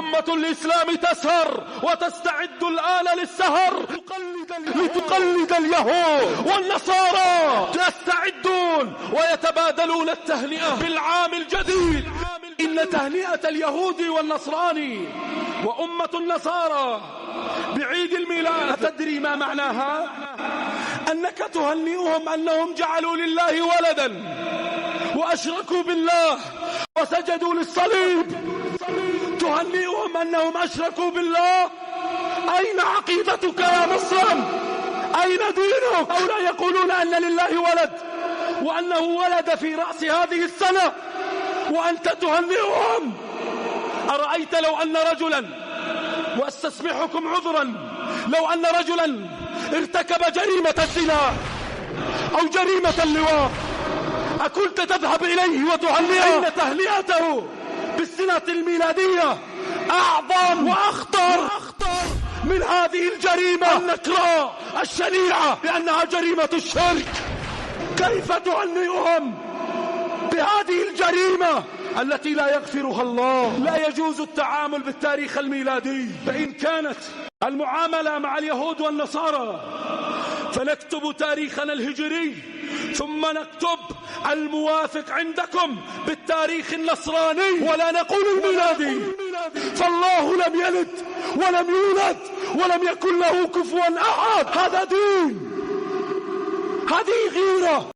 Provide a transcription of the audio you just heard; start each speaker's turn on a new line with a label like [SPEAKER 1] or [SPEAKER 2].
[SPEAKER 1] أمة الإسلام تسهر وتستعد الآن للسهر لتقلد اليهود والنصارى. يستعدون ويتبادلون التهنئة بالعام الجديد. إن تهنئة اليهود والنصراني وأمة النصارى بعيد الميلاد تدري ما معناها؟ أنك تهنئهم أنهم جعلوا لله ولدا وأشركوا بالله وسجدوا للصليب. تهنئهم أنهم أشركوا بالله. أين عقيدتك يا مسلم؟ أين دينك؟ هؤلاء يقولون أن لله ولد وأنه ولد في رأس هذه السنة وأنت تهنئهم. أرأيت لو أن رجلا، واستسمحكم عذرا، لو أن رجلا ارتكب جريمة الزنا أو جريمة اللواط أكنت تذهب إليه وتهنئه؟ أين تهنئته بالسنة الميلادية؟ أعظم وأخطر من هذه الجريمة النكراء الشنيعة لأنها جريمة الشرك. كيف تهنئهم بهذه الجريمة التي لا يغفرها الله؟ لا يجوز التعامل بالتاريخ الميلادي. فإن كانت المعاملة مع اليهود والنصارى فنكتب تاريخنا الهجري ثم نكتب الموافق عندكم بالتاريخ النصراني ولا نقول الميلادي. فالله لم يلد ولم يولد ولم يكن له كفوا أحد. هذا دين، هذه غيرة.